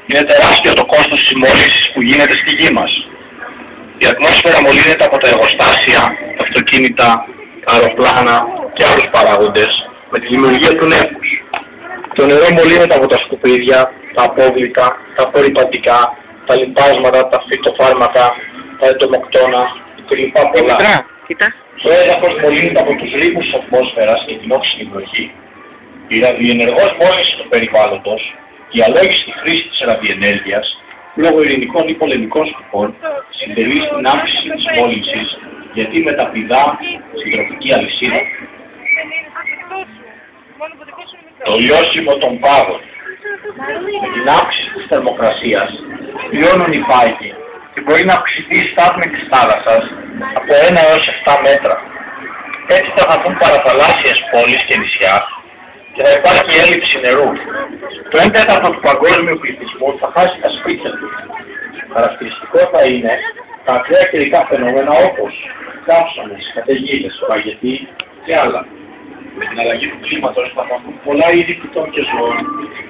Είναι τεράστιο το κόστος της μόλυνσης που γίνεται στη γη μας. Η ατμόσφαιρα μολύνεται από τα εργοστάσια, τα αυτοκίνητα, τα αεροπλάνα και άλλους παράγοντες με τη δημιουργία του νέφους. Το νερό μολύνεται από τα σκουπίδια, τα απόβλητα, τα απορρυπαντικά, τα λιπάσματα, τα φυτοφάρμακα, τα εντομοκτώνα και λοιπά πολλά. Το έδαφος μολύνεται από τους ρήπους της ατμόσφαιρας και την όξινη βροχή. Η ραδιενεργός μόλυνση του περιβάλλοντος, η αλόγιστη χρήση της ραδιενέργειας, λόγω ειρηνικών ή πολεμικών σκοπών, συντελεί στην αύξηση της μόλυνσης, γιατί μεταπηδά στην τροφική αλυσίδα. Το λιώσιμο των πάγων. Με την αύξηση της θερμοκρασίας, λιώνουν οι πάγοι και μπορεί να αυξηθεί η στάθμη της θάλασσας από 1 έως 7 μέτρα. Έτσι θα χαθούν παραθαλάσσιες πόλεις και νησιά και θα υπάρχει έλλειψη νερού. Το 1/4 του παγκόσμιου πληθυσμού θα χάσει τα σπίτια του. Χαρακτηριστικό θα είναι τα ακραία καιρικά φαινόμενα όπως καύσονες, καταιγίδες, παγετή και άλλα. Με την αλλαγή του κλίματος θα χαθούν πολλά είδη φυτών και ζώων,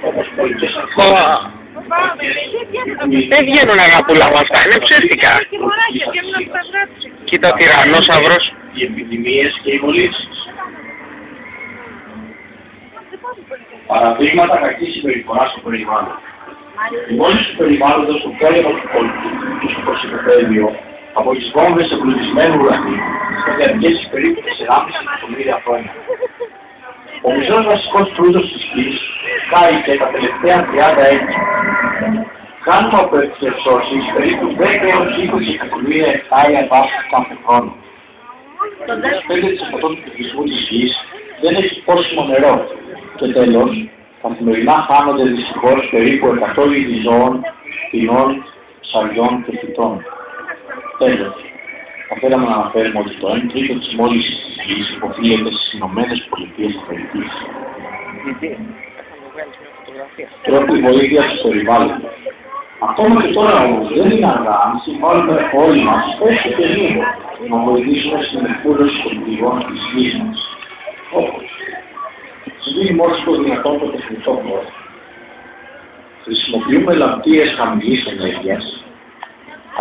όπως πολικές ανθόδες. Δεν βγαίνουν αγαπούλα μου αυτά, είναι ψεύτικα. Κοίτα ο τυραννόσαυρος. Οι επιδημίες και οι μολύνσεις. Παραδείγματα κακής συμπεριφοράς στο περιβάλλον. Η μόλυνση του περιβάλλοντος στο πόλεμο του πολιτικού στο προσυποπαίδιο από τις βόμβες εμπλουτισμένου ουρανίου θα διαρκέσει περίπου 4,5 εκατομμύρια χρόνια. Ο μισός βασικός φρούτος της γης χάηκε τα τελευταία 30 έτη. Κάνουμε από εξορσώσεις περίπου 10 έως 20 εκατομμύρια εκτάρια δάσους κάθε χρόνο. Το 25% του πληθυσμού της γης δεν έχει πόσιμο νερό. Και τέλος, καθημερινά χάνονται δυστυχώς περίπου 100 είδη ζώων, πτηνών, ψαριών και φυτών. Τέλος, θα θέλαμε να αναφέρουμε ότι το 1/3 της μόλυνσης της γης οφείλεται στις Ηνωμένες Πολιτείες Αμερικής. Τρόποι βοήθειας του περιβάλλοντος. Ακόμα και τώρα όμως δεν είναι αργά αν συμβάλλουμε όλοι μας, έστω και λίγο, να βοηθήσουμε στην εκπαίδευση των πηγών της γης μας. Όπως συμβαίνει μόνο στο δυνατόν το τεχνητό χώρο. Χρησιμοποιούμε λαμπτήρες χαμηλής ενέργειας.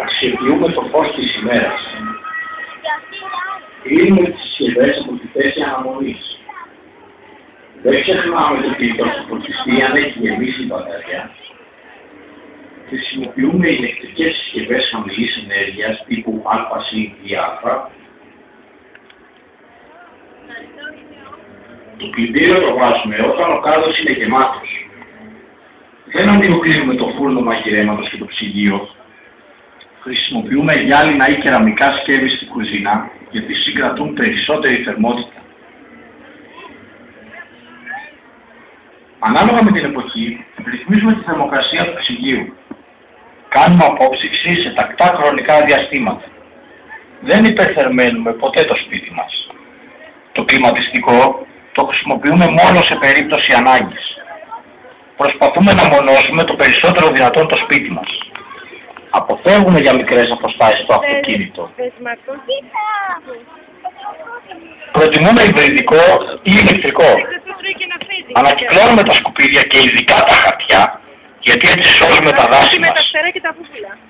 Αξιοποιούμε το φως της ημέρας. Κλείνουμε τις συσκευές από τη θέση αναμονής. Δεν ξεχνάμε το ότι το φορτιστή αν έχει γεμίσει η μπαταρία. Χρησιμοποιούμε ηλεκτρικές συσκευές χαμηλής ενέργειας τύπου ΑΣ ή Α. Το πλυντήριο το βάζουμε όταν ο κάδος είναι γεμάτος. Δεν ανοιγοκλίνουμε το φούρνο μαγειρέματος και το ψυγείο. Χρησιμοποιούμε γυάλινα ή κεραμικά σκεύη στην κουζίνα γιατί συγκρατούν περισσότερη θερμότητα. Ανάλογα με την εποχή, ρυθμίζουμε τη θερμοκρασία του ψυγείου. Κάνουμε απόψυξη σε τακτά χρονικά διαστήματα. Δεν υπερθερμαίνουμε ποτέ το σπίτι μας. Το κλιματιστικό το χρησιμοποιούμε μόνο σε περίπτωση ανάγκης. Προσπαθούμε να μονώσουμε το περισσότερο δυνατόν το σπίτι μας. Αποφεύγουμε για μικρές αποστάσεις το αυτοκίνητο. Προτιμούμε υβριδικό ή ηλεκτρικό. Ανακυκλώνουμε τα σκουπίδια και ειδικά τα χαρτιά, γιατί έτσι σώζουμε τα δάση μας.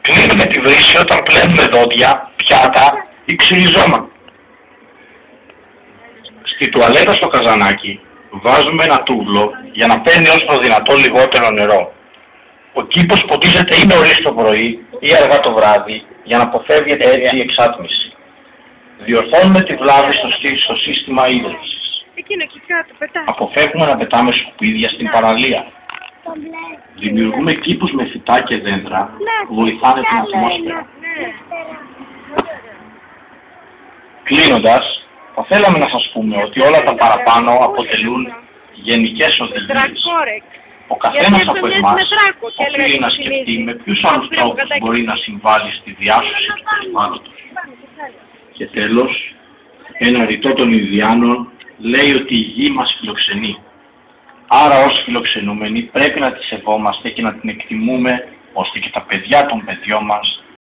Κλείνουμε τη βρύση όταν πλένουμε δόντια, πιάτα ή ξυριζώματα. Στη τουαλέτα στο καζανάκι βάζουμε ένα τούβλο για να παίρνει όσο το δυνατόν λιγότερο νερό. Ο κήπος ποτίζεται ή νωρίς το πρωί ή αργά το βράδυ για να αποφεύγεται έτσι η εξάτμιση. Διορθώνουμε τη βλάβη στο σύστημα ίδρυυσης. Αποφεύγουμε να πετάμε σκουπίδια στην παραλία. Δημιουργούμε κήπους με φυτά και δέντρα που βοηθάνε την ατμόσφαιρα. Κλείνοντας, θα θέλαμε να σας πούμε ότι όλα τα παραπάνω αποτελούν γενικές οδηγίες. Ο καθένας από εμάς οφείλει να σκεφτεί με ποιους άλλους τρόπους μπορεί να συμβάλλει στη διάσωση του περιβάλλοντος. Και τέλος, ένα ρητό των Ινδιάνων λέει ότι η γη μας φιλοξενεί. Άρα ως φιλοξενούμενοι πρέπει να τη σεβόμαστε και να την εκτιμούμε ώστε και τα παιδιά των παιδιών μας